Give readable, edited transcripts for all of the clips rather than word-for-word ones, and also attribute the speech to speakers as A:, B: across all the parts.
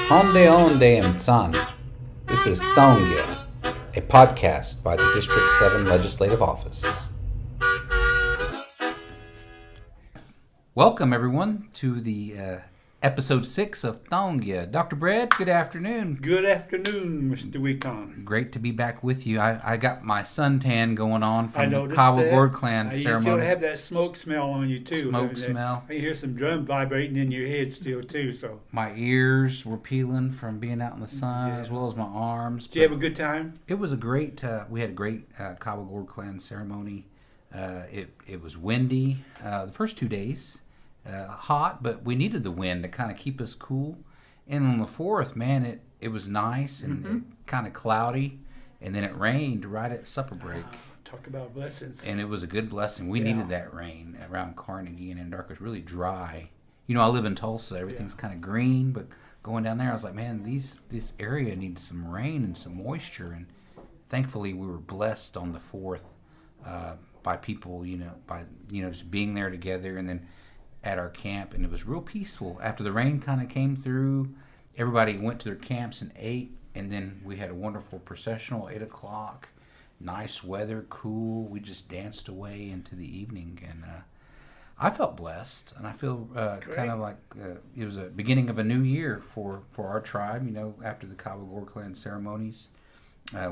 A: Honde Onde Mtsan. This is Thongya, a podcast by the District 7 Legislative Office. Welcome, everyone, to the episode 6 of Thongya. Dr. Brad, good afternoon.
B: Good afternoon, Mr. Queton.
A: Great to be back with you. I got my suntan going on from the
B: noticed
A: Kiowa
B: that.
A: Clan
B: You
A: ceremonies.
B: still have that smoke smell on you, too.
A: Smoke smell.
B: I hear some drum vibrating in your head still, too. So,
A: My ears were peeling from being out in the sun, as well as my arms.
B: did you have a good time?
A: It was a great, we had a great Kiowa Clan ceremony. It was windy the first 2 days. Hot, but we needed the wind to kind of keep us cool. And on the 4th, man, it was nice and kind of cloudy, and then it rained right at supper break.
B: Talk about blessings.
A: And it was a good blessing. We needed that rain around Carnegie and Anadarko. It was really dry. You know, I live in Tulsa. Everything's kind of green, but going down there, I was like, man, this area needs some rain and some moisture. And thankfully, we were blessed on the 4th by people, just being there together, and then at our camp, and it was real peaceful. After the rain kind of came through, everybody went to their camps and ate, and then we had a wonderful processional at 8 o'clock. Nice weather, cool. We just danced away into the evening, and I felt blessed, and I feel kind of like it was a beginning of a new year for our tribe. You know, after the Kiowa Clan ceremonies,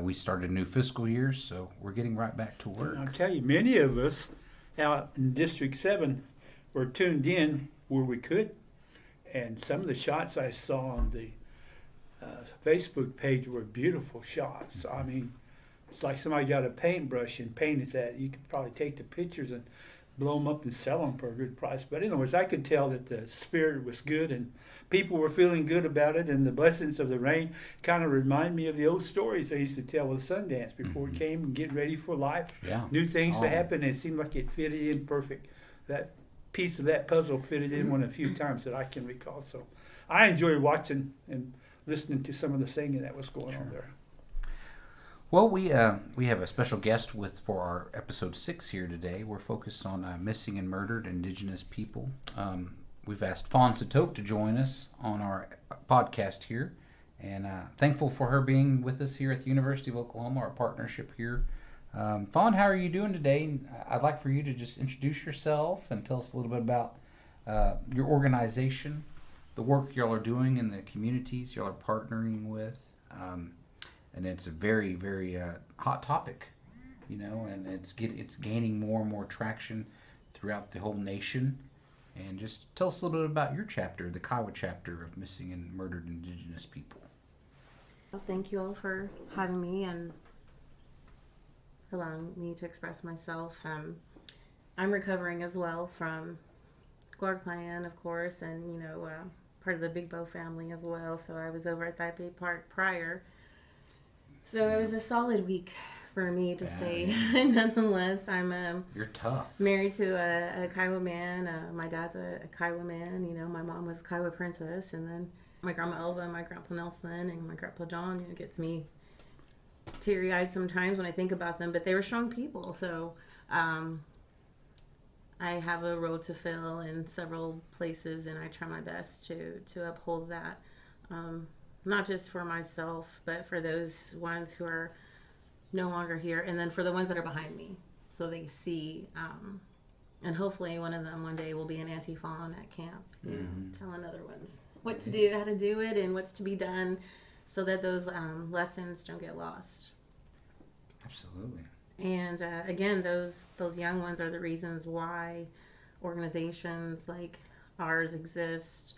A: we started a new fiscal year, so we're getting right back to work.
B: I'll tell you, many of us out in District 7 were tuned in where we could, and some of the shots I saw on the Facebook page were beautiful shots. I mean, it's like somebody got a paintbrush and painted that. You could probably take the pictures and blow them up and sell them for a good price. But in other words, I could tell that the spirit was good and people were feeling good about it, and the blessings of the rain kind of remind me of the old stories they used to tell with Sundance before it came and get ready for life.
A: Yeah.
B: New things to happen, and it seemed like it fitted in perfect. That piece of that puzzle fitted in one a few times that I can recall. So I enjoyed watching and listening to some of the singing that was going on there.
A: Well, we have a special guest for our episode 6 here today. We're focused on missing and murdered Indigenous people. We've asked Fawn Tsatoke to join us on our podcast here, and thankful for her being with us here at the University of Oklahoma, our partnership here. Fawn, how are you doing today? I'd like for you to just introduce yourself and tell us a little bit about your organization, the work y'all are doing in the communities y'all are partnering with. And it's a very, very hot topic, and it's gaining more and more traction throughout the whole nation. And just tell us a little bit about your chapter, the Kiowa Chapter of Missing and Murdered Indigenous People.
C: Well, thank you all for having me and allowing me to express myself. I'm recovering as well from Guard Clan, of course, and part of the Big Bow family as well. So I was over at Taipei Park prior. So it was a solid week for me to say. Nonetheless, I'm
A: You're tough.
C: Married to a Kiowa man. My dad's a Kiowa man. My mom was Kiowa princess, and then my grandma Elva, my grandpa Nelson, and my grandpa John. Gets me teary-eyed sometimes when I think about them, but they were strong people. So I have a role to fill in several places, and I try my best to uphold that. Not just for myself, but for those ones who are no longer here, and then for the ones that are behind me, so they see, and hopefully one of them one day will be an Auntie Fawn at camp, telling other ones what to do, how to do it, and what's to be done, so that those lessons don't get lost.
A: Absolutely.
C: And again, those young ones are the reasons why organizations like ours exist.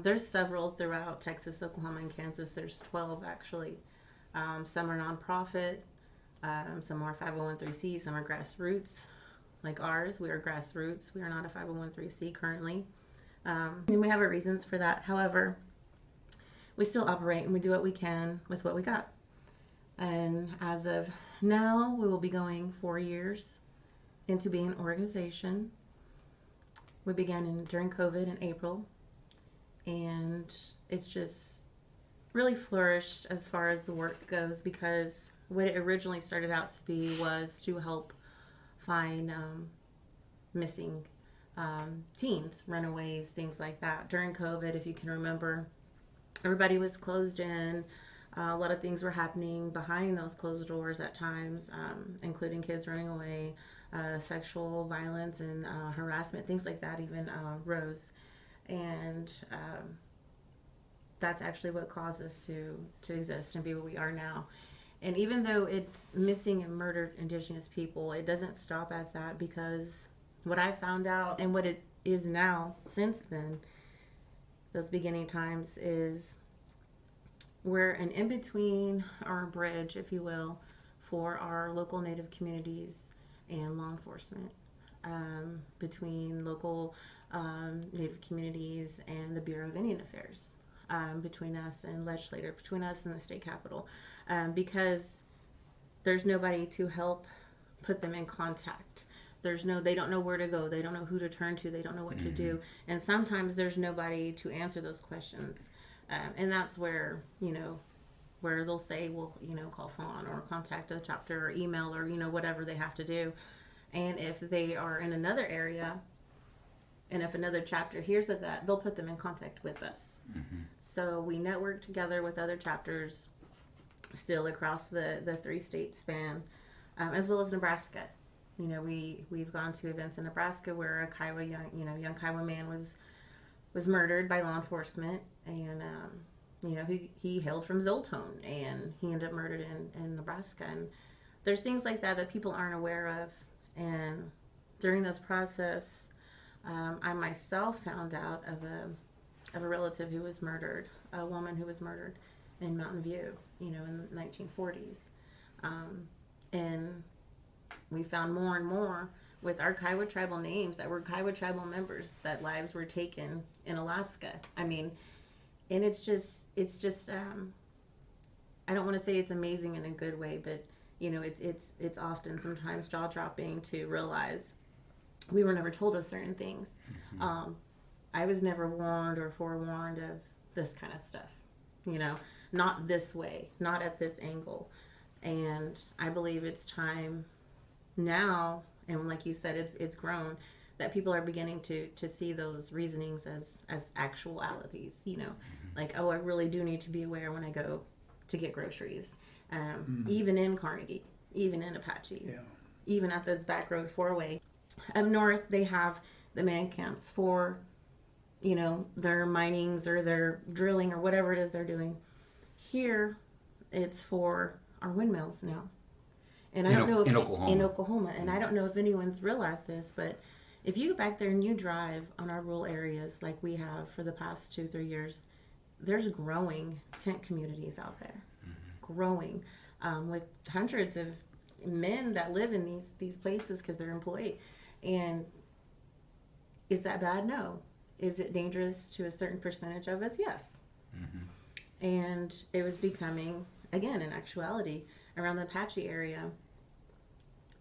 C: There's several throughout Texas, Oklahoma, and Kansas. There's 12 actually. Some are nonprofit, some are 501(c), some are grassroots, like ours. We are grassroots. We are not a 501(c) currently. And we have our reasons for that. However, we still operate and we do what we can with what we got. And as of now, we will be going 4 years into being an organization. We began during COVID in April. And it's just really flourished as far as the work goes, because what it originally started out to be was to help find missing teens, runaways, things like that. During COVID, if you can remember, everybody was closed in. A lot of things were happening behind those closed doors at times, including kids running away, sexual violence and harassment, things like that even rose. And that's actually what caused us to exist and be what we are now. And even though it's missing and murdered Indigenous people, it doesn't stop at that, because what I found out and what it is now since then, those beginning times, is we're an in-between, or a bridge, if you will, for our local Native communities and law enforcement, between local Native communities and the Bureau of Indian Affairs, between us and Legislator, between us and the state capitol, because there's nobody to help put them in contact. They don't know where to go. They don't know who to turn to. They don't know what to do. And sometimes there's nobody to answer those questions. And that's where, where they'll say, well, call Fawn or contact the chapter or email or, whatever they have to do. And if they are in another area, and if another chapter hears of that, they'll put them in contact with us. So we network together with other chapters still across the 3-state span, as well as Nebraska. We've gone to events in Nebraska where a Kiowa young Kiowa man was murdered by law enforcement, and he hailed from Zoltone, and he ended up murdered in Nebraska. And there's things like that people aren't aware of. And during this process, I myself found out of a relative who was murdered, a woman who was murdered in Mountain View, in the 1940s, and we found more and more with our Kiowa tribal names that were Kiowa tribal members, that lives were taken in Alaska. I mean, and it's just I don't want to say it's amazing in a good way, but it's often sometimes jaw dropping to realize we were never told of certain things. I was never warned or forewarned of this kind of stuff, not this way, not at this angle. And I believe it's time now, and like you said, it's grown, that people are beginning to see those reasonings as actualities, like, oh, I really do need to be aware when I go to get groceries, even in Carnegie, even in Apache, even at this back road 4-way. Up north, they have the man camps for, their minings or their drilling or whatever it is they're doing. Here, it's for our windmills now. And I don't know if in Oklahoma, and I don't know if anyone's realized this, but if you go back there and you drive on our rural areas like we have for the past 2-3 years, there's growing tent communities out there, growing, with hundreds of men that live in these places because they're employed. And is that bad? No. Is it dangerous to a certain percentage of us? Yes. And it was becoming, again, an actuality around the Apache area.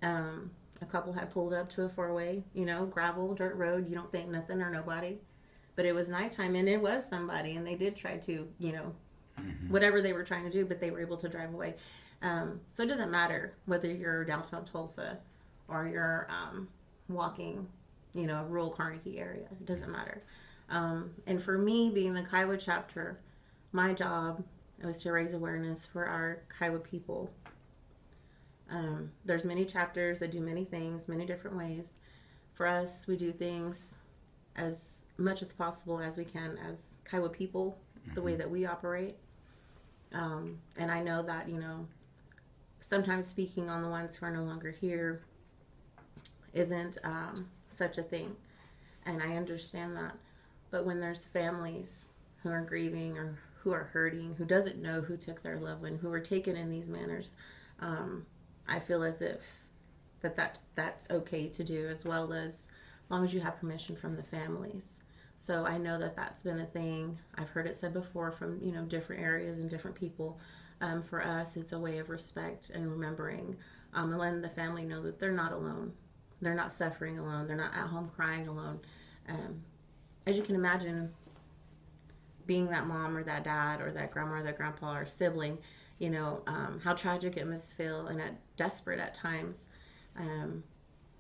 C: A couple had pulled up to a 4-way, gravel, dirt road. You don't think nothing or nobody. But it was nighttime, and it was somebody, and they did try to, whatever they were trying to do, but they were able to drive away. So it doesn't matter whether you're downtown Tulsa or you're walking, rural Carnegie area. It doesn't matter. And for me, being the Kiowa chapter, my job was to raise awareness for our Kiowa people. There's many chapters that do many things, many different ways. For us, we do things as much as possible as we can as Kiowa people, the way that we operate. And I know that, sometimes speaking on the ones who are no longer here isn't such a thing. And I understand that. But when there's families who are grieving or who are hurting, who doesn't know who took their loved one, who were taken in these manners, I feel as if that's okay to do, as well as long as you have permission from the families. So I know that that's been a thing. I've heard it said before from, different areas and different people. For us, it's a way of respect and remembering, and letting the family know that they're not alone. They're not suffering alone. They're not at home crying alone. As you can imagine, being that mom or that dad or that grandma or that grandpa or sibling, how tragic it must feel and desperate at times.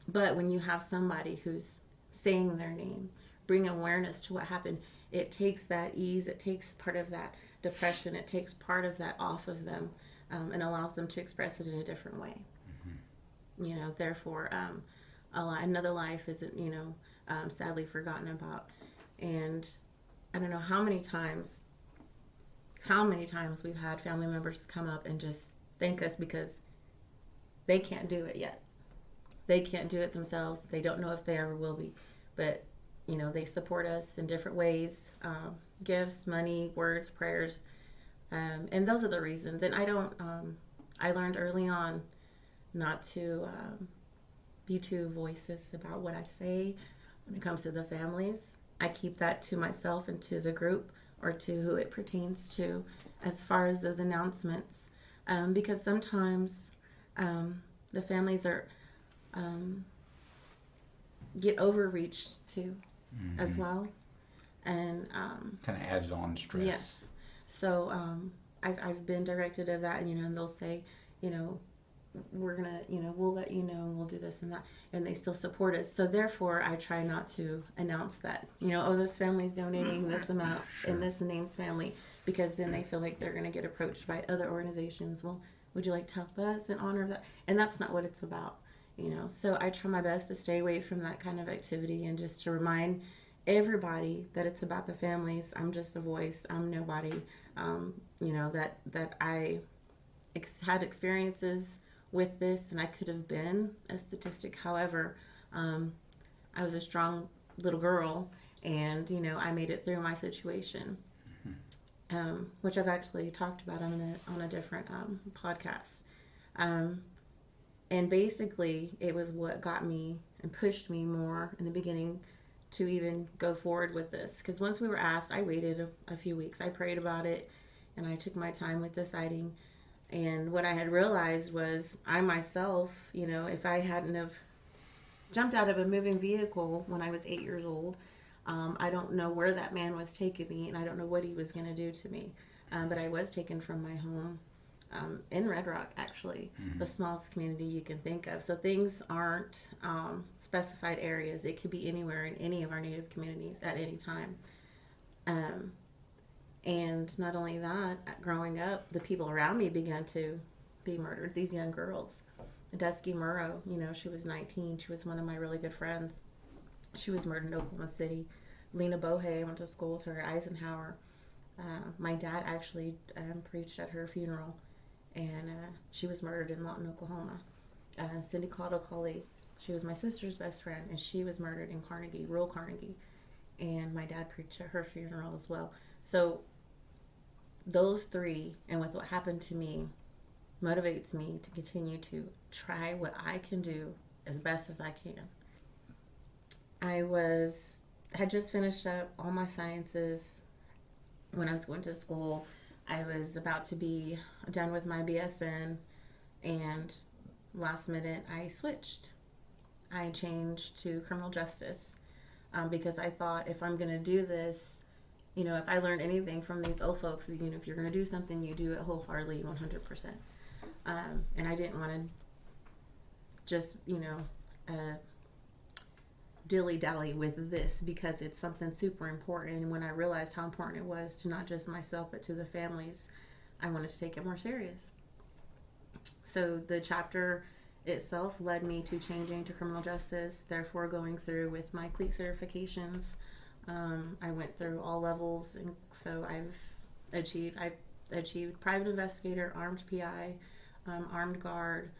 C: But when you have somebody who's saying their name, bring awareness to what happened, it takes that ease, it takes part of that depression, it takes part of that off of them, and allows them to express it in a different way. You know, therefore, another life isn't, sadly forgotten about. And I don't know how many times we've had family members come up and just thank us because they can't do it yet. They can't do it themselves. They don't know if they ever will be. But, they support us in different ways, gifts, money, words, prayers. And those are the reasons. And I learned early on not to be too voiceless about what I say when it comes to the families. I keep that to myself and to the group or to who it pertains to as far as those announcements. Because sometimes the families are get overreached too as well. And
A: kind of adds on stress.
C: Yes. So I've been directed of that, and they'll say, we're gonna, we'll let you know, and we'll do this and that, and they still support us. So therefore, I try not to announce that, this family's donating this amount in this name's family, because then they feel like they're gonna get approached by other organizations. Well, would you like to help us in honor of that? And that's not what it's about, So I try my best to stay away from that kind of activity and just to remind everybody that it's about the families. I'm just a voice. I'm nobody. That I had experiences with this, and I could have been a statistic. However, I was a strong little girl, and I made it through my situation, which I've actually talked about on a different podcast. And basically, it was what got me and pushed me more in the beginning to even go forward with this. Because once we were asked, I waited a few weeks. I prayed about it, and I took my time with deciding. And what I had realized was I myself, if I hadn't have jumped out of a moving vehicle when I was 8 years old, I don't know where that man was taking me, and I don't know what he was going to do to me. But I was taken from my home in Red Rock, actually, the smallest community you can think of. So things aren't specified areas. It could be anywhere in any of our Native communities at any time. And not only that, growing up, the people around me began to be murdered, these young girls. Dusky Murrow, she was 19. She was one of my really good friends. She was murdered in Oklahoma City. Lena Bohe, I went to school with her at Eisenhower. My dad actually preached at her funeral, and she was murdered in Lawton, Oklahoma. Cindy Caldwell-Colley, she was my sister's best friend, and she was murdered in Carnegie, rural Carnegie. And my dad preached at her funeral as well. So those three, and with what happened to me, motivates me to continue to try what I can do as best as I can. I had just finished up all my sciences when I was going to school. I was about to be done with my BSN, and last minute I switched. I changed to criminal justice because I thought, if I'm going to do this, if I learned anything from these old folks, if you're going to do something, you do it wholeheartedly, 100%. And I didn't want to just, dilly-dally with this, because it's something super important. And when I realized how important it was to not just myself, but to the families, I wanted to take it more serious. So the chapter itself led me to changing to criminal justice, therefore going through with my CLEAT certifications. I went through all levels, and so I've achieved private investigator, armed PI, armed guard,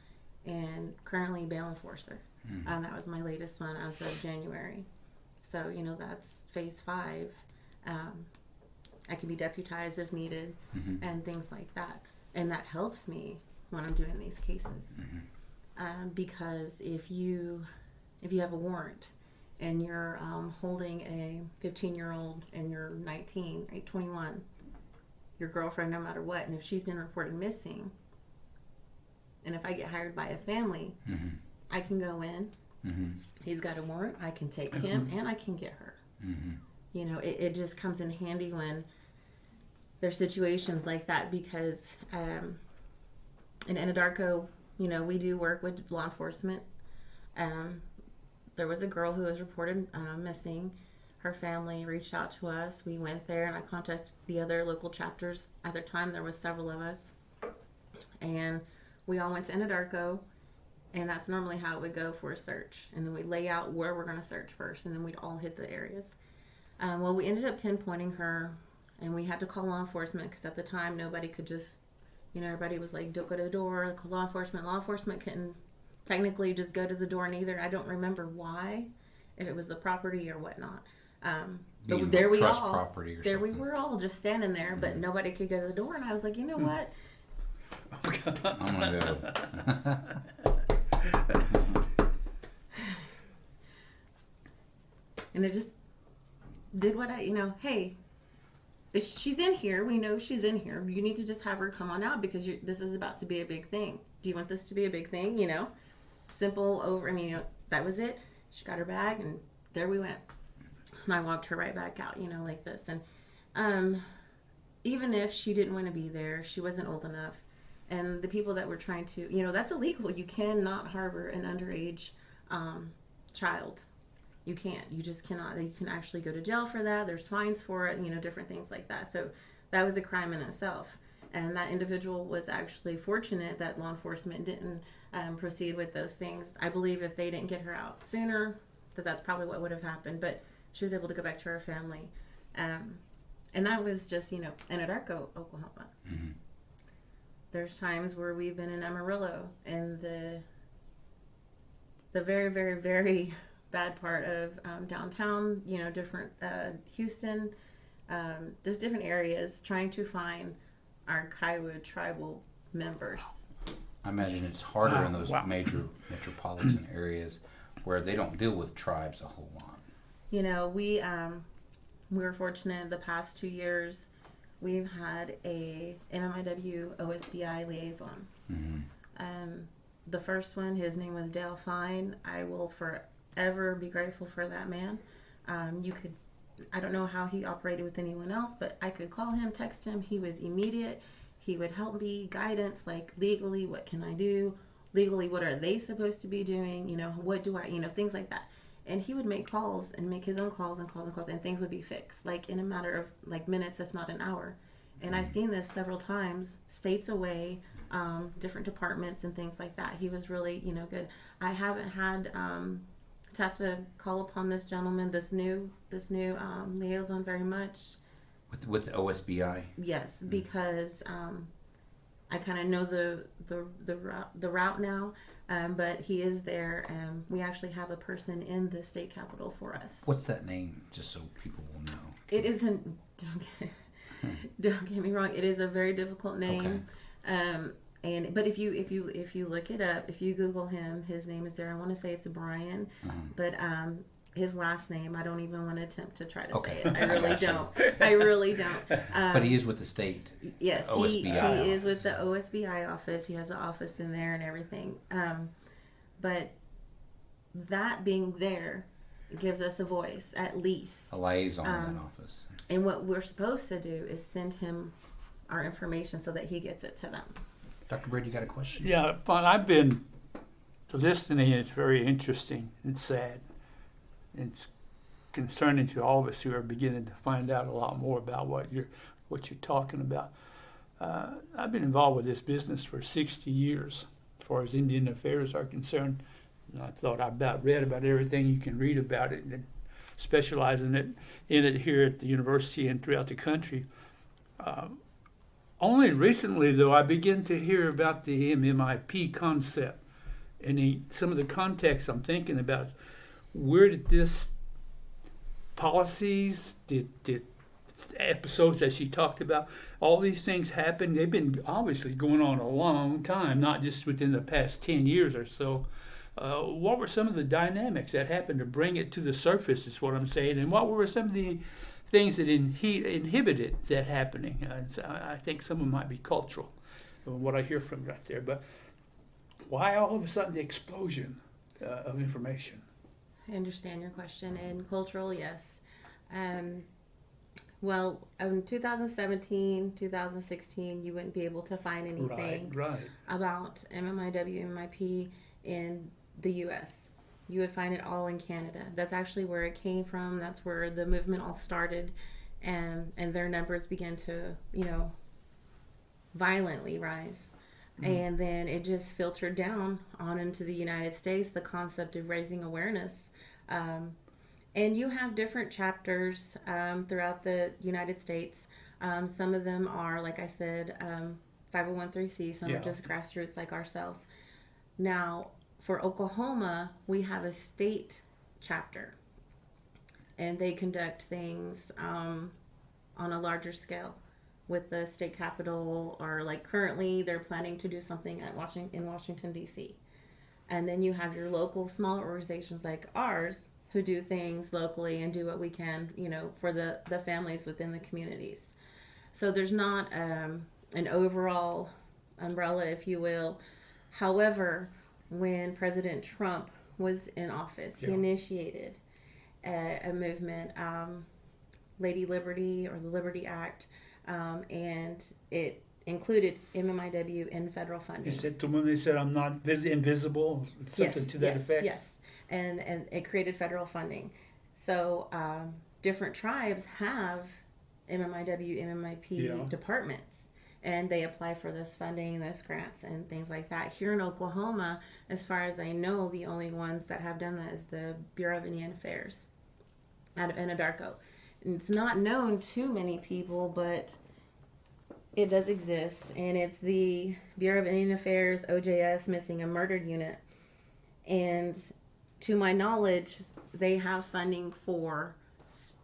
C: and currently bail enforcer. That was my latest one as of January. So, that's phase 5. I can be deputized if needed, and things like that. And that helps me when I'm doing these cases. Because if you have a warrant and you're holding a 15-year-old and you're 19, right, 21, your girlfriend, no matter what, and if she's been reported missing, and if I get hired by a family, I can go in. He's got a warrant. I can take him, and I can get her. It just comes in handy when there's situations like that, because in Anadarko, we do work with law enforcement. There was a girl who was reported missing. her family reached out to us. We went there, and I contacted the other local chapters. At the time, there was several of us, and we all went to Anadarko, and that's normally how it would go for a search. And then we lay out where we're going to search first, and then we'd all hit the areas. Well, we ended up pinpointing her, and we had to call law enforcement because at the time nobody could just, everybody was like, don't go to the door, call law enforcement. Law enforcement couldn't technically just go to the door neither. I don't remember why, if it was the property or whatnot. But there we
A: trust
C: all,
A: property or
C: there
A: something.
C: we were all just standing there, but nobody could go to the door. And I was like, you know what?
A: I'm gonna go.
C: And it just did what hey, she's in here. We know she's in here. You need to just have her come on out because this is about to be a big thing. Do you want this to be a big thing? Simple over. That was it. She got her bag, and there we went. And I walked her right back out, like this. And even if she didn't want to be there, she wasn't old enough. And the people that were trying to, that's illegal. You cannot harbor an underage child. You can't. You just cannot. You can actually go to jail for that. There's fines for it, different things like that. So that was a crime in itself. And that individual was actually fortunate that law enforcement didn't proceed with those things. I believe if they didn't get her out sooner, that's probably what would have happened. But she was able to go back to her family. And that was just, in Anadarko, Oklahoma.
A: Mm-hmm.
C: There's times where we've been in Amarillo, and the very, very, very bad part of downtown, different Houston, just different areas, trying to find our Kiowa tribal members.
A: I imagine it's harder in those major metropolitan areas where they don't deal with tribes a whole lot.
C: We were fortunate the past 2 years. We've had a MMIW OSBI liaison.
A: Mm-hmm.
C: The first one, his name was Dale Fine. I will forever be grateful for that man. I don't know how he operated with anyone else, but I could call him, text him. He was immediate. He would help me, guidance, like legally, what can I do? Legally, what are they supposed to be doing? What do I, things like that. And he would make calls and make his own calls, and things would be fixed, like in a matter of like minutes, if not an hour. And I've seen this several times, states away, different departments and things like that. He was really, good. I haven't had to have to call upon this gentleman, this new liaison very much.
A: With the OSBI?
C: Yes, because I kind of know the route now. But he is there, and we actually have a person in the state capitol for us.
A: What's that name, just so people will know?
C: It isn't. Don't get me wrong. It is a very difficult name. Okay. But if you look it up, if you Google him, his name is there. I want to say it's Brian, but his last name, I don't even want to attempt to try to say it. I really don't. I really don't.
A: But he is with the state.
C: Yes,
A: OSBI
C: he is with the OSBI office. He has an office in there and everything. But that being there gives us a voice, at least.
A: A liaison in that office.
C: And what we're supposed to do is send him our information so that he gets it to them.
A: Dr. Britt, you got a question?
B: Yeah, Fawn, I've been listening. It's very interesting and sad. It's concerning to all of us who are beginning to find out a lot more about what you're talking about. I've been involved with this business for 60 years, as far as Indian affairs are concerned. And I thought I read about everything you can read about it, and specialize in it here at the university and throughout the country. Only recently, though, I began to hear about the MMIP concept, and some of the context I'm thinking about. Where did this policies, did episodes that she talked about, all these things happen? They've been obviously going on a long time, not just within the past 10 years or so. What were some of the dynamics that happened to bring it to the surface, is what I'm saying, and what were some of the things that inhibited that happening? I think some of them might be cultural, what I hear from right there. But why all of a sudden the explosion of information?
C: I understand your question. And cultural, yes. Well, in 2017, 2016, you wouldn't be able to find anything
B: right.
C: about MMIW, MMIP in the U.S. You would find it all in Canada. That's actually where it came from. That's where the movement all started, and their numbers began to, violently rise. And then it just filtered down on into the United States, the concept of raising awareness. And you have different chapters throughout the United States. Some of them are, like I said, 501c, some are just grassroots like ourselves. Now, for Oklahoma, we have a state chapter, and they conduct things on a larger scale with the state capitol, or like currently they're planning to do something at Washington, D.C. And then you have your local smaller organizations like ours who do things locally and do what we can, for the families within the communities. So there's not an overall umbrella, if you will. However, when President Trump was in office, he initiated a movement, Lady Liberty, or the Liberty Act, and it included MMIW in federal funding.
B: You said to when they said I'm not invisible, something to that effect.
C: Yes, and it created federal funding. So different tribes have MMIW, MMIP departments, and they apply for this funding, those grants, and things like that. Here in Oklahoma, as far as I know, the only ones that have done that is the Bureau of Indian Affairs out of Anadarko. It's not known to many people, but it does exist, and it's the Bureau of Indian Affairs, OJS, Missing and Murdered Unit. And to my knowledge, they have funding for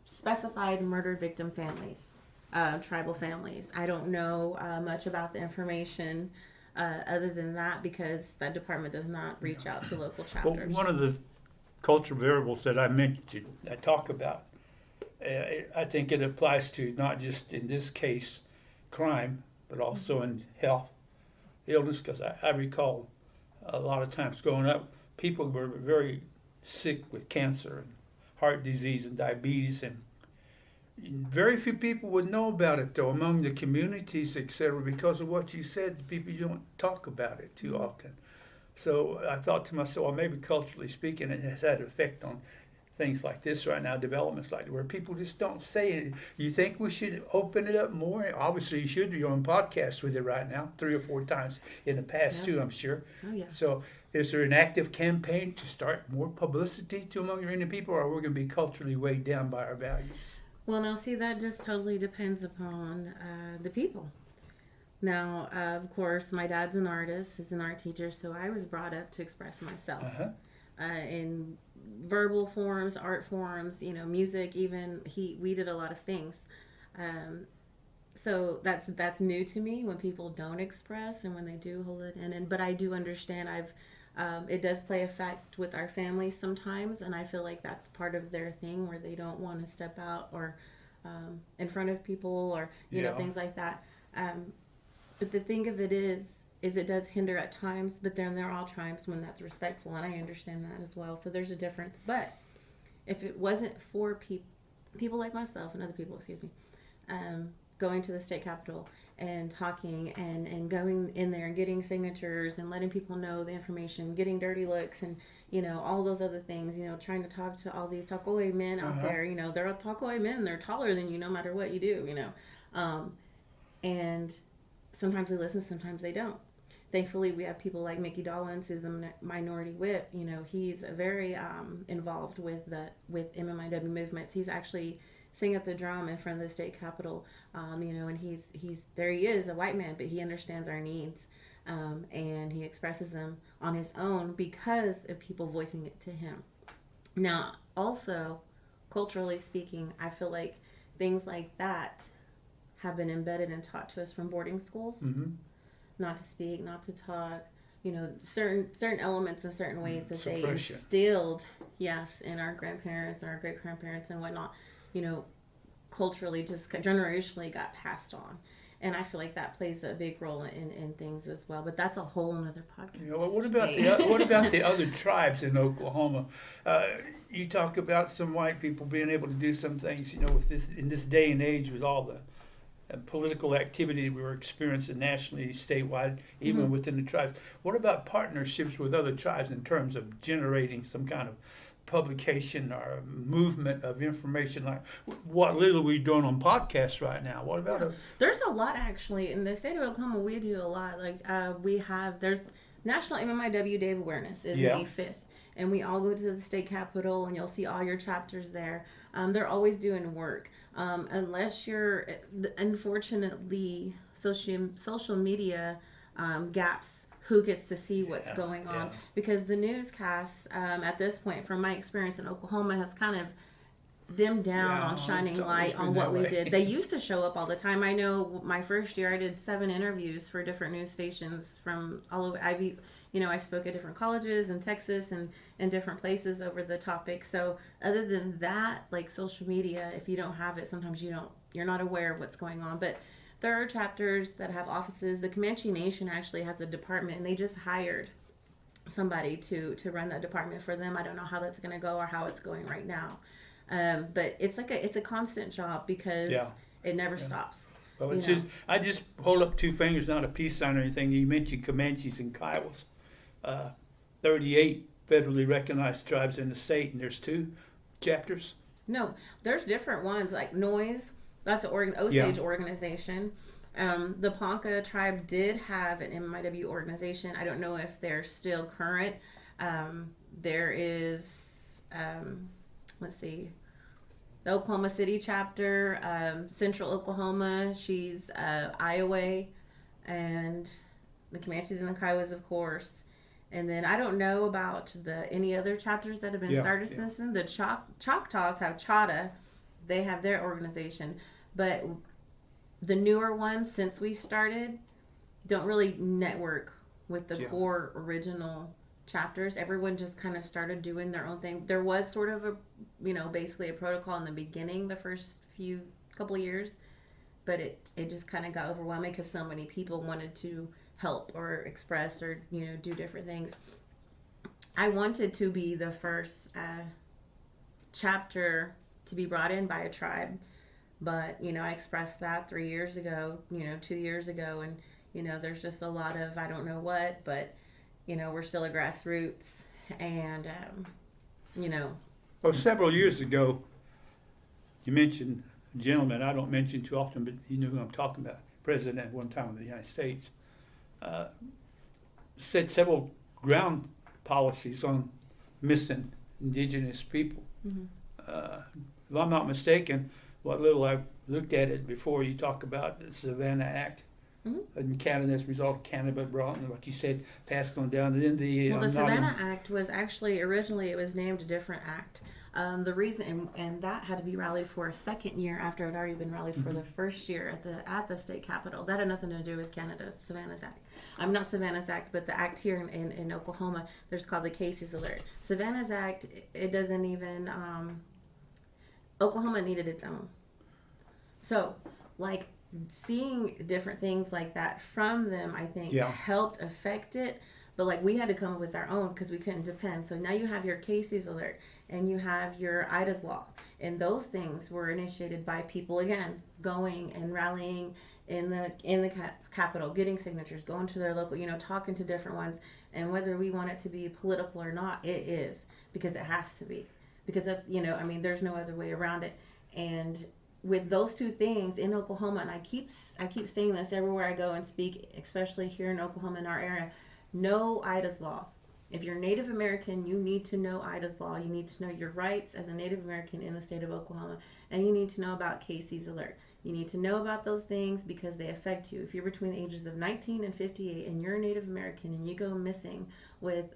C: specified murdered victim families, tribal families. I don't know much about the information other than that, because that department does not reach out to local chapters.
B: Well, one of the cultural variables that I mentioned, I talk about, I think it applies to not just in this case crime, but also in health, illness, because I recall a lot of times growing up, people were very sick with cancer and heart disease and diabetes, and very few people would know about it, though, among the communities, etc., because of what you said. People don't talk about it too often. So I thought to myself, well, maybe culturally speaking, it has had an effect on things like this right now, developments like where people just don't say it. You think we should open it up more? Obviously, you should do your own podcast with it right now, 3 or 4 times in the past too, I'm sure.
C: Oh, yeah.
B: So is there an active campaign to start more publicity to among your Indian people, or are we going to be culturally weighed down by our values?
C: Well, now, see, that just totally depends upon the people. Now, of course, my dad's an artist, he's an art teacher, so I was brought up to express myself in verbal forms, art forms, music. Even we did a lot of things. So that's new to me when people don't express and when they do hold it in. But I do understand. It does play effect with our families sometimes, and I feel like that's part of their thing where they don't want to step out or in front of people or things like that. But the thing of it is it does hinder at times, but then there are all times when that's respectful, and I understand that as well. So there's a difference. But if it wasn't for people like myself and other people, going to the state capitol and talking and going in there and getting signatures and letting people know the information, getting dirty looks and, all those other things, trying to talk to all these Tsatoke men out there, they're Tsatoke men, they're taller than you no matter what you do, and sometimes they listen, sometimes they don't. Thankfully, we have people like Mickey Dollins, who's a minority whip. He's very involved with MMIW movements. He's actually sing at the drum in front of the state capitol, and he's there. He is a white man, but he understands our needs, and he expresses them on his own because of people voicing it to him. Now, also, culturally speaking, I feel like things like that have been embedded and taught to us from boarding schools. Mm-hmm. Not to speak, not to talk, certain elements in certain ways that they instilled, in our grandparents or our great grandparents and whatnot, culturally, just generationally got passed on. And I feel like that plays a big role in things as well. But that's a whole other podcast.
B: What about the other tribes in Oklahoma? You talk about some white people being able to do some things, with this in this day and age with all the political activity we were experiencing nationally, statewide, even within the tribes. What about partnerships with other tribes in terms of generating some kind of publication or movement of information, like what little we're doing on podcasts right now? What about
C: There's a lot actually in the state of Oklahoma. We do a lot. Like there's National MMIW Day of Awareness is May 5th, and we all go to the state capitol, and you'll see all your chapters there. They're always doing work. Unless you're, unfortunately, social media gaps who gets to see what's going on, because the newscasts at this point, from my experience in Oklahoma, has kind of dimmed down on shining light on what we did. They used to show up all the time. I know my first year I did 7 interviews for different news stations from all over. I spoke at different colleges in Texas and different places over the topic. So other than that, like social media, if you don't have it, sometimes you're not aware of what's going on. But there are chapters that have offices. The Comanche Nation actually has a department, and they just hired somebody to run that department for them. I don't know how that's going to go or how it's going right now. But it's a constant job because it never stops.
B: Well, I just hold up 2 fingers, not a peace sign or anything. You mentioned Comanches and Kiowas. 38 federally recognized tribes in the state, and there's 2 chapters.
C: No, there's different ones like Noise. That's an Osage organization. The Ponca tribe did have an MMIW organization. I don't know if they're still current. There is, let's see, the Oklahoma City chapter, Central Oklahoma. She's Iowa, and the Comanches and the Kiowas, of course. And then I don't know about any other chapters that have been started since then. The Choctaws have Chata. They have their organization. But the newer ones, since we started, don't really network with the core original chapters. Everyone just kind of started doing their own thing. There was sort of basically a protocol in the beginning, the first couple of years. But it just kind of got overwhelming because so many people wanted to help or express or do different things. I wanted to be the first chapter to be brought in by a tribe, but I expressed that 3 years ago, 2 years ago, and there's just a lot of I don't know what, but we're still a grassroots, and
B: Well, several years ago, you mentioned a gentleman I don't mention too often, but you know who I'm talking about. President at one time of the United States. Set several ground policies on missing indigenous people. If I'm not mistaken, what little I've looked at it before, you talk about the Savannah Act in Canada as a result of Canada brought, and like you said, passed on down. And then the
C: Savannah Act was actually originally it was named a different act. The reason and that had to be rallied for a second year after it had already been rallied for the first year at the state capitol. That had nothing to do with Canada's Savannah's Act. I'm not Savannah's Act, but the act here in Oklahoma, there's called the Casey's Alert. Savannah's Act, it doesn't even Oklahoma needed its own. So, like seeing different things like that from them, I think helped affect it. But like we had to come up with our own because we couldn't depend. So now you have your Casey's Alert and you have your Ida's Law, and those things were initiated by people again going and rallying in the capital, getting signatures, going to their local, talking to different ones. And whether we want it to be political or not, it is because it has to be, because that's there's no other way around it. And with those 2 things in Oklahoma, and I keep saying this everywhere I go and speak, especially here in Oklahoma in our area. Know Ida's Law. If you're Native American, you need to know Ida's Law. You need to know your rights as a Native American in the state of Oklahoma. And you need to know about Casey's Alert. You need to know about those things because they affect you. If you're between the ages of 19 and 58 and you're a Native American and you go missing with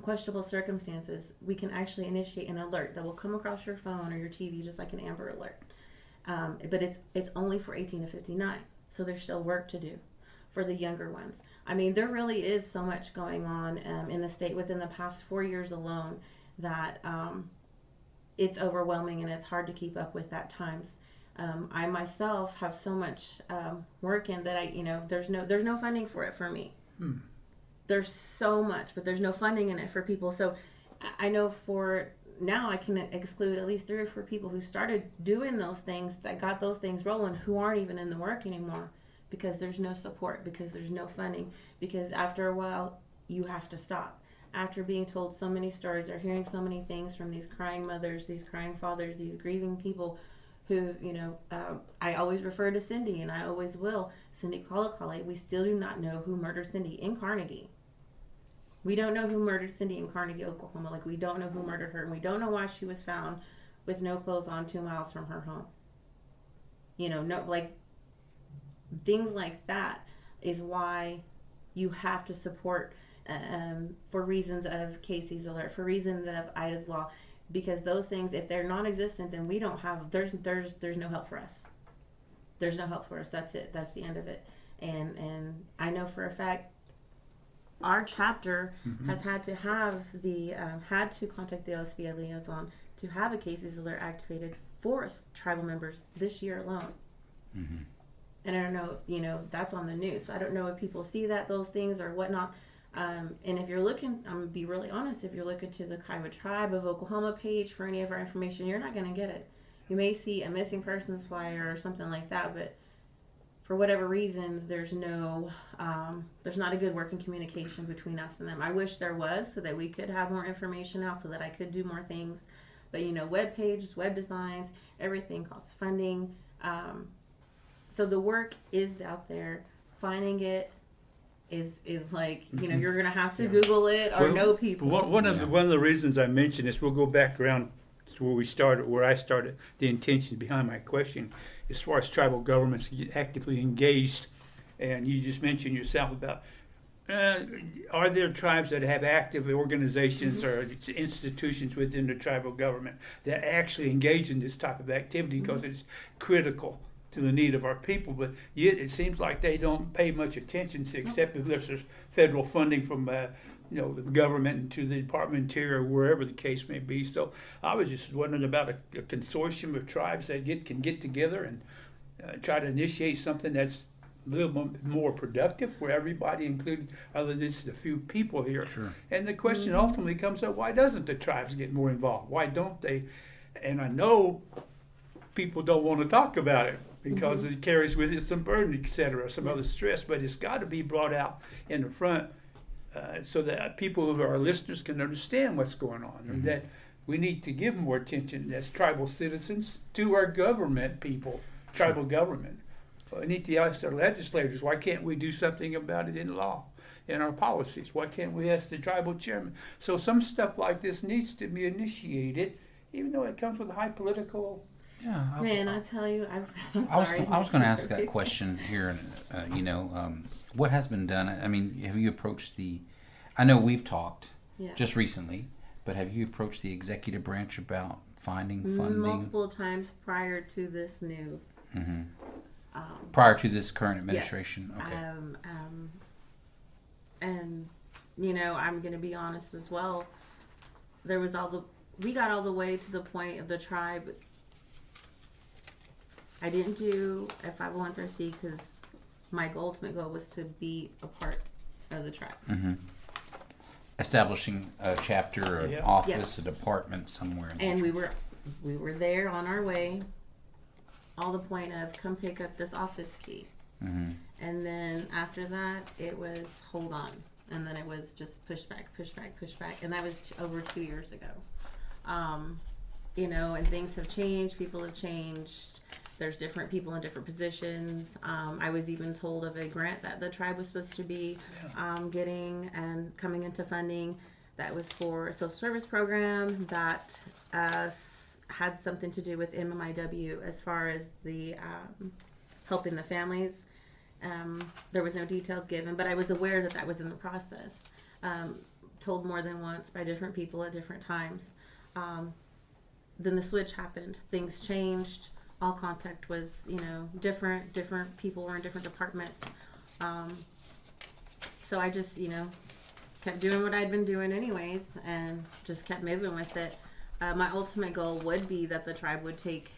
C: questionable circumstances, we can actually initiate an alert that will come across your phone or your TV just like an Amber Alert. But it's only for 18 to 59. So there's still work to do for the younger ones. There really is so much going on in the state within the past 4 years alone that it's overwhelming and it's hard to keep up with at times. I myself have so much work in that there's no funding for it for me. There's so much, but there's no funding in it for people. So I know for now I can exclude at least 3 or 4 people who started doing those things, that got those things rolling, who aren't even in the work anymore, because there's no support, because there's no funding, because after a while you have to stop. After being told so many stories or hearing so many things from these crying mothers, these crying fathers, these grieving people who, I always refer to Cindy, and I always will, Cindy Kalakale. We still do not know who murdered Cindy in Carnegie. We don't know who murdered Cindy in Carnegie, Oklahoma. Like, we don't know who murdered her, and we don't know why she was found with no clothes on 2 miles from her home. Things like that is why you have to support, for reasons of Casey's alert, for reasons of Ida's law, because those things, if they're non-existent, then we don't have, there's no help for us. There's no help for us. That's it. That's the end of it. And I know for a fact, our chapter has had to have had to contact the OSBA liaison to have a Casey's alert activated for tribal members this year alone. Mm-hmm. And I don't know, that's on the news. So I don't know if people see those things or whatnot. And if you're looking, I'm going to be really honest, if you're looking to the Kiowa Tribe of Oklahoma page for any of our information, you're not going to get it. You may see a missing persons flyer or something like that, but for whatever reasons, there's not a good working communication between us and them. I wish there was, so that we could have more information out, so that I could do more things. But web pages, web designs, everything costs funding. So the work is out there. Finding it is like, you're gonna have to Google it or know people.
B: One of the reasons I mentioned this, we'll go back around to where I started. The intention behind my question, as far as tribal governments get actively engaged, and you just mentioned yourself about, are there tribes that have active organizations or institutions within the tribal government that actually engage in this type of activity, because it's critical to the need of our people? But yet it seems like they don't pay much attention to, except if there's federal funding from the government and to the Department of Interior, or wherever the case may be. So I was just wondering about a consortium of tribes that can get together and try to initiate something that's a little more productive for everybody included, other than just a few people here.
A: Sure.
B: And the question ultimately comes up, why doesn't the tribes get more involved? Why don't they? And I know people don't want to talk about it because it carries with it some burden, etc., some other stress, but it's got to be brought out in the front so that people who are our listeners can understand what's going on, and that we need to give more attention as tribal citizens to our government people, tribal government. We need to ask our legislators, why can't we do something about it in law, in our policies? Why can't we ask the tribal chairman? So some stuff like this needs to be initiated, even though it comes with a high political...
A: Yeah,
C: Man, I tell you, I'm
A: I
C: sorry.
A: was going to ask that question here. What has been done? I mean, have you approached I know we've talked just recently, but have you approached the executive branch about finding funding?
C: Multiple times prior to this new.
A: Prior to this current administration?
C: Yes.
A: Okay.
C: And, I'm going to be honest as well. We got all the way to the point of the tribe. I didn't do a 501c because my ultimate goal was to be a part of the tribe.
A: Establishing a chapter, an office, a department somewhere.
C: And we were there on our way. All the point of come pick up this office key. And then after that, it was hold on. And then it was just push back. And that was over 2 years ago. And things have changed. People have changed. There's different people in different positions. I was even told of a grant that the tribe was supposed to be getting and coming into funding. That was for a social service program that had something to do with MMIP as far as the helping the families. There was no details given, but I was aware that was in the process. Told more than once by different people at different times. Then the switch happened. Things changed. All contact was, different. Different people were in different departments. So I just, kept doing what I'd been doing anyways and just kept moving with it. My ultimate goal would be that the tribe would take...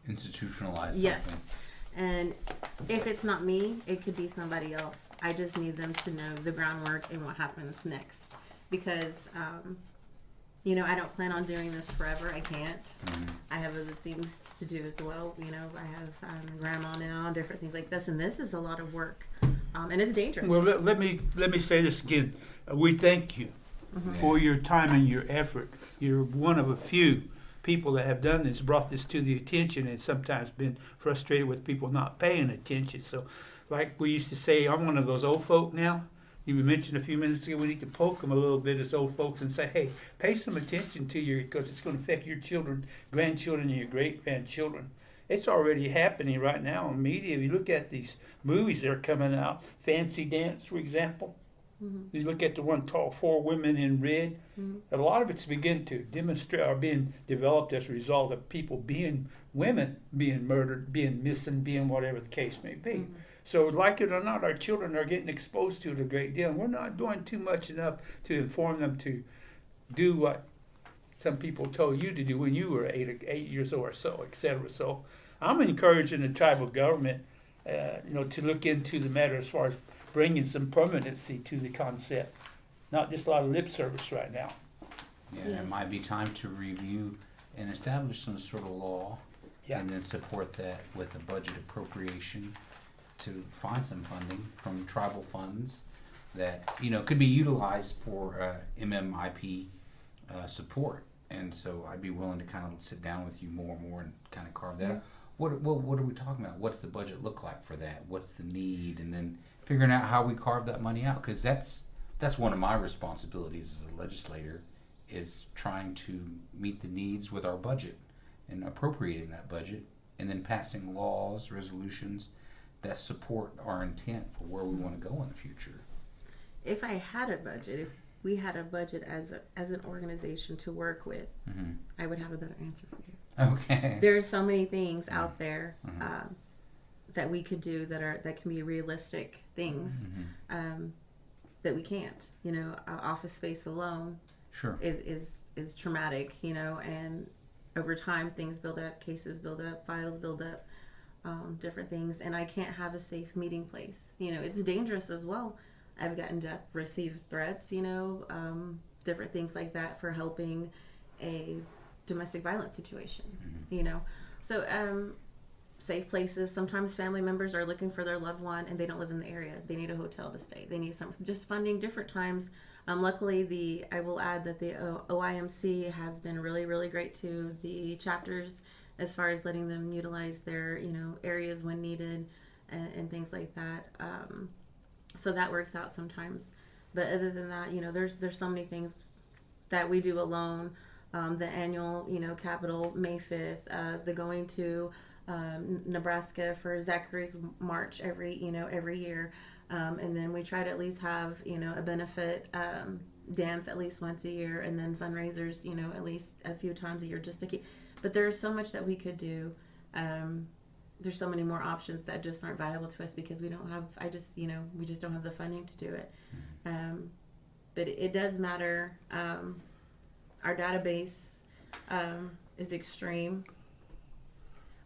A: institutionalize something.
C: Yes. And if it's not me, it could be somebody else. I just need them to know the groundwork and what happens next. Because I don't plan on doing this forever. I can't. I have other things to do as well. I have a grandma now, different things like this, and this is a lot of work, and it's dangerous.
B: Well, let me say this again. We thank you for your time and your effort. You're one of a few people that have done this, brought this to the attention, and sometimes been frustrated with people not paying attention. So, like we used to say, I'm one of those old folk now. You mentioned a few minutes ago, we need to poke them a little bit as old folks and say, hey, pay some attention to because it's going to affect your children, grandchildren, and your great-grandchildren. It's already happening right now in media. If you look at these movies that are coming out, Fancy Dance, for example. You look at the one called Four Women in Red. A lot of it's beginning to demonstrate or being developed as a result of people women being murdered, being missing, being whatever the case may be. So like it or not, our children are getting exposed to it a great deal. And we're not doing too much enough to inform them to do what some people told you to do when you were 8 years old or so, etc. So I'm encouraging the tribal government, to look into the matter as far as bringing some permanency to the concept, not just a lot of lip service right now.
A: Yeah, It might be time to review and establish some sort of law, and then support that with a budget appropriation to find some funding from tribal funds that could be utilized for MMIP support. And so I'd be willing to kind of sit down with you more and more and kind of carve that out. What are we talking about? What's the budget look like for that? What's the need? And then figuring out how we carve that money out, because that's one of my responsibilities as a legislator, is trying to meet the needs with our budget and appropriating that budget, and then passing laws, resolutions that support our intent for where we want to go in the future.
C: If I had a budget, if we had a budget as an organization to work with, I would have a better answer for you.
A: Okay.
C: There's so many things out there that we could do that can be realistic things that we can't. Office space alone is traumatic. And over time things build up, cases build up, files build up, different things, and I can't have a safe meeting place. It's dangerous as well. I've received threats, different things like that for helping a domestic violence situation, So safe places. Sometimes family members are looking for their loved one and they don't live in the area. They need a hotel to stay. They need some just funding different times. Luckily, I will add that the OIMC has been really, really great to the chapters as far as letting them utilize their, areas when needed and things like that. So that works out sometimes. But other than that, there's so many things that we do alone. The annual, Capitol, May 5th, the going to Nebraska for Zachary's March every year. And then we try to at least have, a benefit dance at least once a year, and then fundraisers, at least a few times a year just to keep. But there's so much that we could do. There's so many more options that just aren't viable to us because we don't have, we just don't have the funding to do it. But it does matter. Our database is extreme.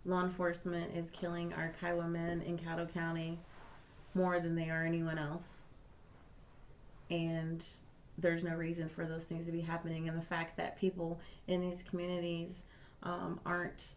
C: Law enforcement is killing our Kiowa men in Caddo County more than they are anyone else. And there's no reason for those things to be happening. And the fact that people in these communities aren't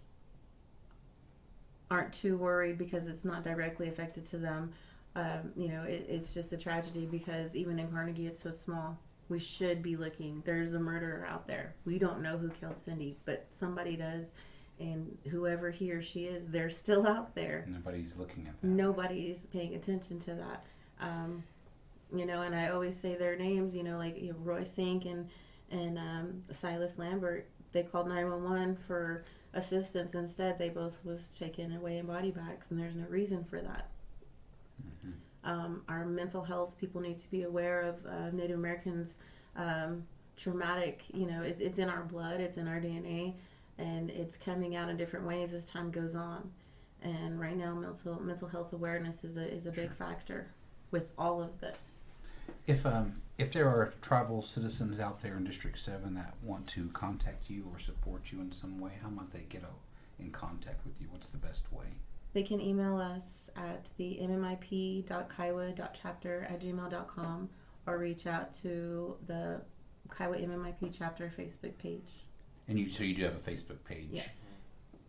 C: too worried because it's not directly affected to them. It's just a tragedy because even in Carnegie, it's so small. We should be looking. There's a murderer out there. We don't know who killed Cindy, but somebody does. And whoever he or she is, they're still out there.
A: Nobody's looking at that.
C: Nobody's paying attention to that. And I always say their names, like Roy Sink and Silas Lambert. They called 911 for assistance. Instead, they both was taken away in body bags, and there's no reason for that. Our mental health, people need to be aware of Native Americans' traumatic, it's in our blood, it's in our DNA, and it's coming out in different ways as time goes on. And right now, mental health awareness is a big factor with all of this.
A: If there are tribal citizens out there in District 7 that want to contact you or support you in some way, how might they get in contact with you? What's the best way?
C: They can email us at the mmip.kiowa.chapter @gmail.com or reach out to the Kiowa MMIP Chapter Facebook page.
A: And you do have a Facebook page?
C: Yes.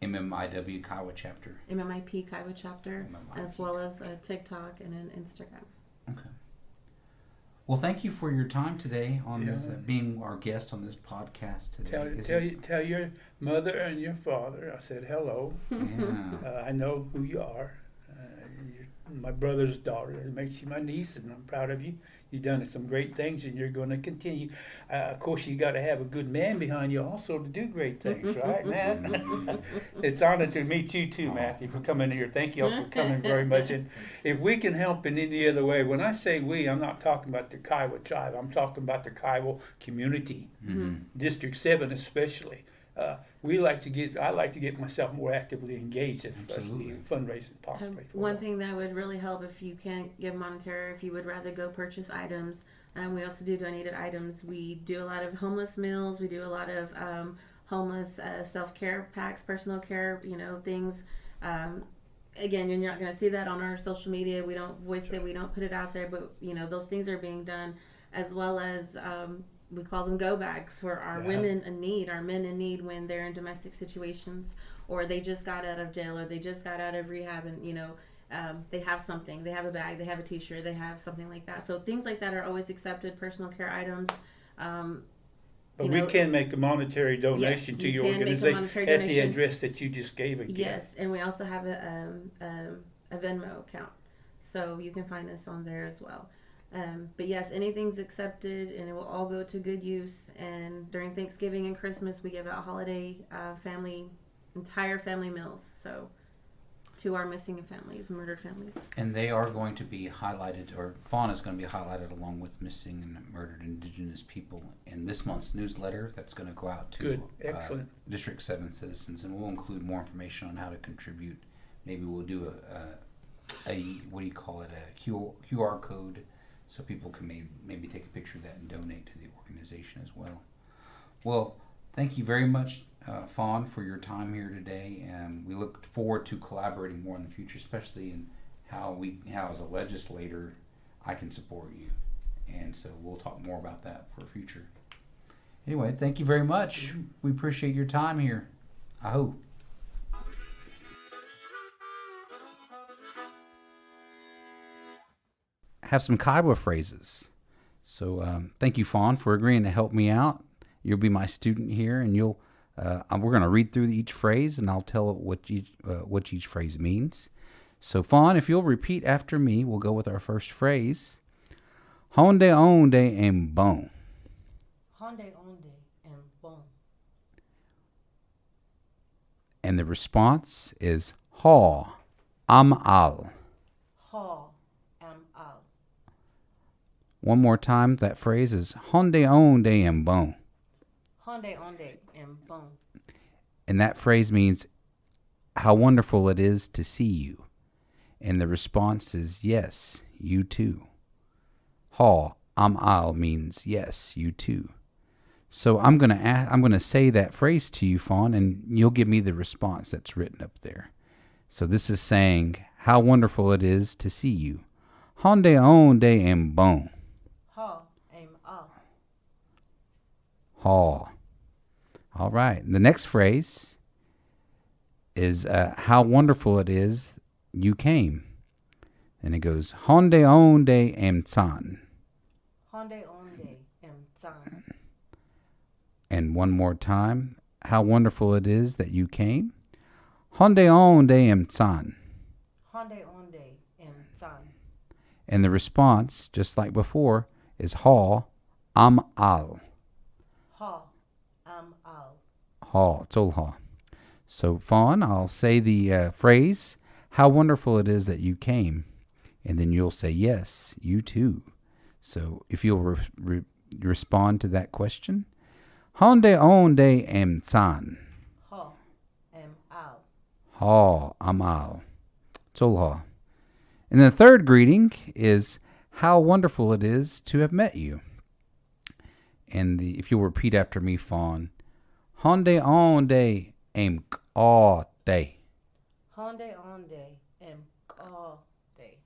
A: MMIW Kiowa Chapter?
C: MMIP Kiowa Chapter,
A: MMIP.
C: as well as a TikTok and an Instagram.
A: Okay. Well, thank you for your time today on
B: Yeah.
A: this, being our guest on this podcast today.
B: Tell your mother and your father I said hello.
A: Yeah.
B: I know who you are. You're my brother's daughter. It makes you my niece, and I'm proud of you. You've done some great things, and you're going to continue. Of course, you got to have a good man behind you also to do great things, right, Matt? It's an honor to meet you too, Matthew, for coming here. Thank you all for coming very much. And if we can help in any other way, when I say we, I'm not talking about the Kiowa tribe. I'm talking about the Kiowa community, District 7 especially. I like to get myself more actively engaged, especially in fundraising, possibly.
C: One thing that would really help, if you can't give monetary, if you would rather go purchase items, we also do donated items. We do a lot of homeless meals. We do a lot of homeless self-care packs, personal care, things. Again, you're not going to see that on our social media. We don't voice it. We don't put it out there, but those things are being done, as well as we call them go bags for our women in need, our men in need when they're in domestic situations, or they just got out of jail, or they just got out of rehab, and they have something. They have a bag, they have a t-shirt, they have something like that. So things like that are always accepted, personal care items.
B: But we can make a monetary donation to your organization at the address that you just gave again.
C: Yes, and we also have a Venmo account, so you can find us on there as well. But yes, anything's accepted, and it will all go to good use. And during Thanksgiving and Christmas, we give out holiday entire family meals. So to our missing families, murdered families.
A: And they are going to be highlighted, or Fawn is going to be highlighted along with missing and murdered Indigenous people in this month's newsletter that's going to go out to
B: Excellent.
A: District 7 citizens. And we'll include more information on how to contribute. Maybe we'll do a what do you call it, a QR code, so people can maybe take a picture of that and donate to the organization as well. Well, thank you very much, Fawn, for your time here today, and we look forward to collaborating more in the future, especially in how as a legislator I can support you. And so we'll talk more about that for future. Anyway, thank you very much. We appreciate your time here. I hope. Have some Kiowa phrases. So thank you, Fawn, for agreeing to help me out. You'll be my student here, and we're going to read through each phrase, and I'll tell what each phrase means. So, Fawn, if you'll repeat after me, we'll go with our first phrase. Honde onde en bon.
C: Honde onde en bon.
A: And the response is ha am al.
C: Ha am al.
A: One more time, that phrase is honde onde en bon.
C: Honde onde en bon.
A: And that phrase means how wonderful it is to see you. And the response is yes, you too. Ha am al means yes, you too. So I'm gonna say that phrase to you, Fawn, and you'll give me the response that's written up there. So this is saying how wonderful it is to see you. Honde onde en bon.
C: Ha am al.
A: Ha. All right. The next phrase is how wonderful it is you came. And it goes, honde onde em san.
C: Honde onde em san.
A: And one more time, how wonderful it is that you came. Honde onde em san.
C: Honde onde em san.
A: And the response, just like before, is ha am al.
C: Ha am al.
A: Ha, it's all ha. So, Fawn, I'll say the phrase, how wonderful it is that you came. And then you'll say, yes, you too. So, if you'll respond to that question, honde onde em san.
C: Ha am al.
A: Ha am al. It's all ha. And the third greeting is, how wonderful it is to have met you. And if you'll repeat after me, Fawn, honde onde em k'ate.
C: Honde onde em k'ate.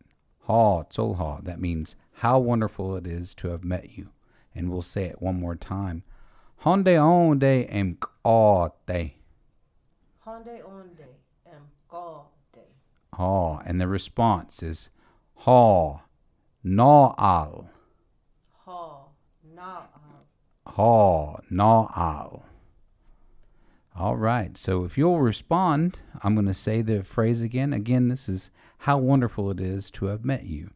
A: Ha, it's all ha. That means how wonderful it is to have met you. And we'll say it one more time. Honde onde mkote.
D: Honde onde mkote.
A: Oh, and the response is ha na'al.
D: Ha na'al.
A: Ha na'al. All right, so if you'll respond, I'm going to say the phrase again. Again, this is how wonderful it is to have met you.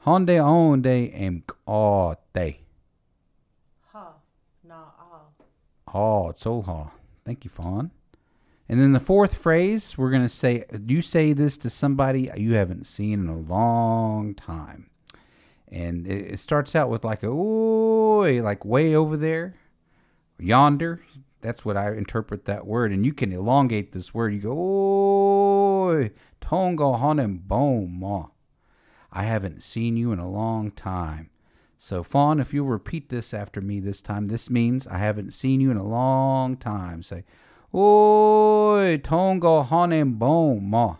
A: Honde onde mkote.
D: Ha na'al.
A: Oh, tsolha. Thank you, Fawn. And then the fourth phrase, we're going to say, you say this to somebody you haven't seen in a long time. And it starts out with like a, oi, like way over there, yonder. That's what I interpret that word. And you can elongate this word. You go, oi, tongo honem boma. I haven't seen you in a long time. So, Fawn, if you'll repeat this after me this time, this means I haven't seen you in a long time. Say, oi, tongo honem boma.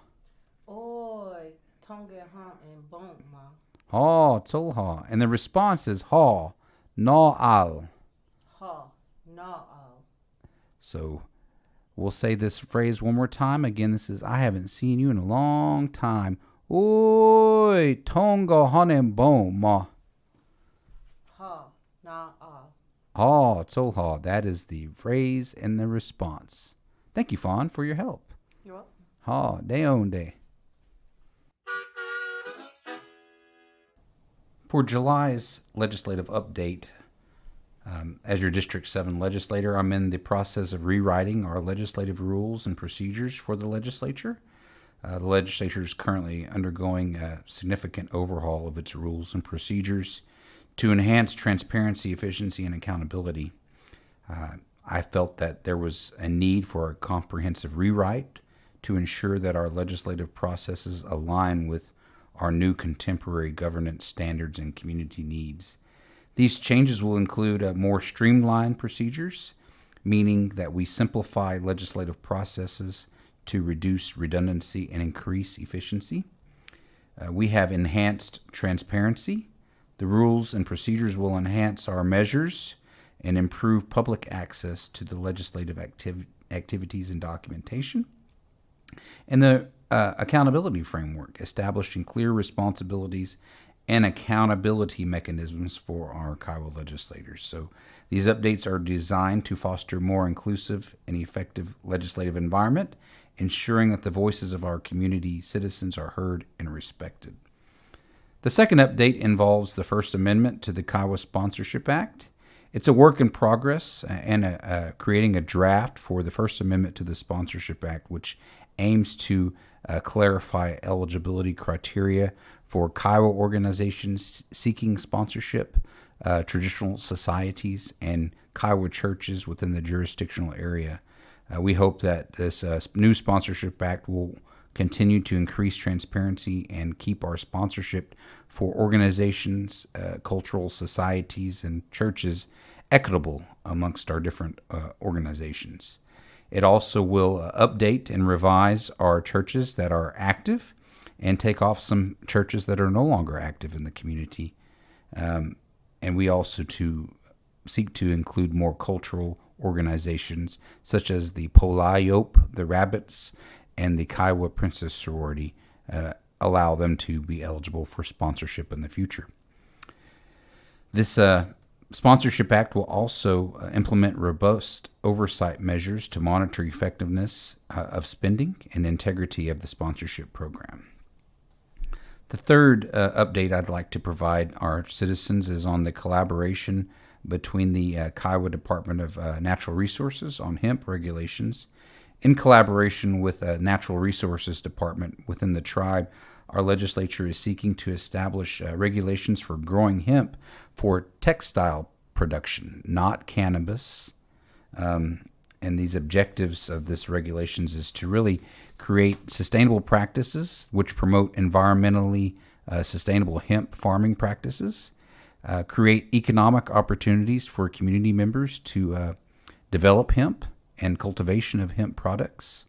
D: Oi, tonge ham and bone ma.
A: Ha, tsolha. And the response is ha, na'al.
D: Ha na'al.
A: So we'll say this phrase one more time. Again, this is I haven't seen you in a long time. Oi, tonga hanem boma.
D: Ha na'al.
A: Ha, tsolha. That is the phrase and the response. Thank you, Fawn, for your help.
D: You're welcome.
A: Ha, deonde. For July's legislative update, as your District 7 legislator, I'm in the process of rewriting our legislative rules and procedures for the legislature. The legislature is currently undergoing a significant overhaul of its rules and procedures to enhance transparency, efficiency, and accountability. I felt that there was a need for a comprehensive rewrite to ensure that our legislative processes align with our new contemporary governance standards and community needs. These changes will include more streamlined procedures, meaning that we simplify legislative processes to reduce redundancy and increase efficiency. We have enhanced transparency. The rules and procedures will enhance our measures and improve public access to the legislative activities and documentation. And the accountability framework, establishing clear responsibilities and accountability mechanisms for our Kiowa legislators. So these updates are designed to foster a more inclusive and effective legislative environment, ensuring that the voices of our community citizens are heard and respected. The second update involves the First Amendment to the Kiowa Sponsorship Act. It's a work in progress and creating a draft for the First Amendment to the Sponsorship Act, which aims to clarify eligibility criteria for Kiowa organizations seeking sponsorship, traditional societies, and Kiowa churches within the jurisdictional area. We hope that this new Sponsorship Act will continue to increase transparency and keep our sponsorship for organizations, cultural societies, and churches equitable amongst our different organizations. It also will update and revise our churches that are active and take off some churches that are no longer active in the community. And we also seek to include more cultural organizations such as the Polayop, the Rabbits, and the Kiowa Princess Sorority, allow them to be eligible for sponsorship in the future. This Sponsorship Act will also implement robust oversight measures to monitor effectiveness of spending and integrity of the sponsorship program. The third update I'd like to provide our citizens is on the collaboration between the Kiowa Department of Natural Resources on hemp regulations. In collaboration with the Natural Resources Department within the tribe, our legislature is seeking to establish regulations for growing hemp for textile production, not cannabis. And these objectives of this regulations is to really create sustainable practices which promote environmentally sustainable hemp farming practices, create economic opportunities for community members to develop hemp and cultivation of hemp products,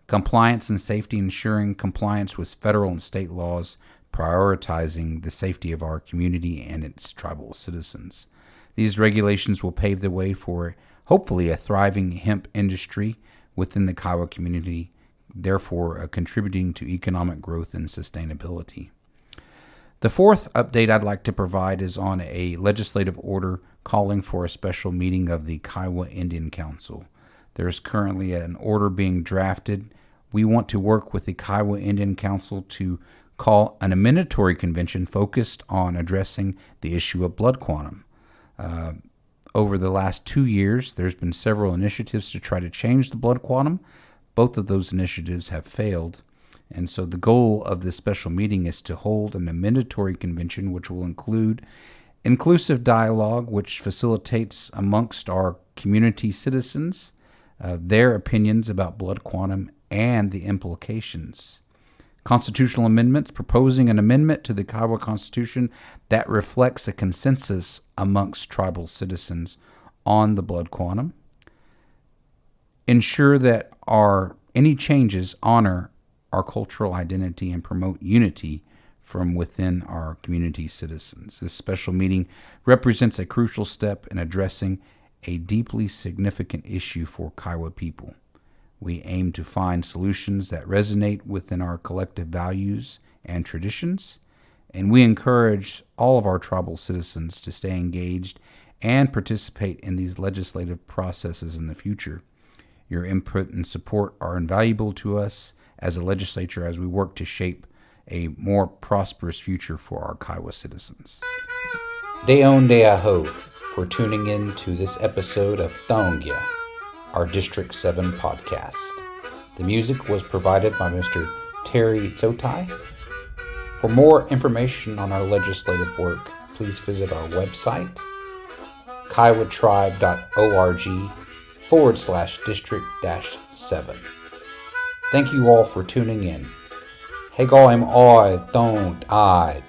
A: compliance and safety, ensuring compliance with federal and state laws, prioritizing the safety of our community and its tribal citizens. These regulations will pave the way for, hopefully, a thriving hemp industry within the Kiowa community, therefore contributing to economic growth and sustainability. The fourth update I'd like to provide is on a legislative order calling for a special meeting of the Kiowa Indian Council. There's currently an order being drafted. We want to work with the Kiowa Indian Council to call an amendatory convention focused on addressing the issue of blood quantum. Over the last 2 years, there's been several initiatives to try to change the blood quantum. Both of those initiatives have failed. And so the goal of this special meeting is to hold an amendatory convention, which will include inclusive dialogue, which facilitates amongst our community citizens their opinions about blood quantum and the implications. Constitutional amendments, proposing an amendment to the Kiowa Constitution that reflects a consensus amongst tribal citizens on the blood quantum. Ensure that any changes honor our cultural identity and promote unity from within our community citizens. This special meeting represents a crucial step in addressing a deeply significant issue for Kiowa people. We aim to find solutions that resonate within our collective values and traditions, and we encourage all of our tribal citizens to stay engaged and participate in these legislative processes in the future. Your input and support are invaluable to us as a legislature as we work to shape a more prosperous future for our Kiowa citizens. Deon Deaho for tuning in to this episode of Thongya, our District 7 podcast. The music was provided by Mr. Terry Tsotai. For more information on our legislative work, please visit our website, kiowatribe.org/district-7. Thank you all for tuning in. Hey, go, I'm I don't I.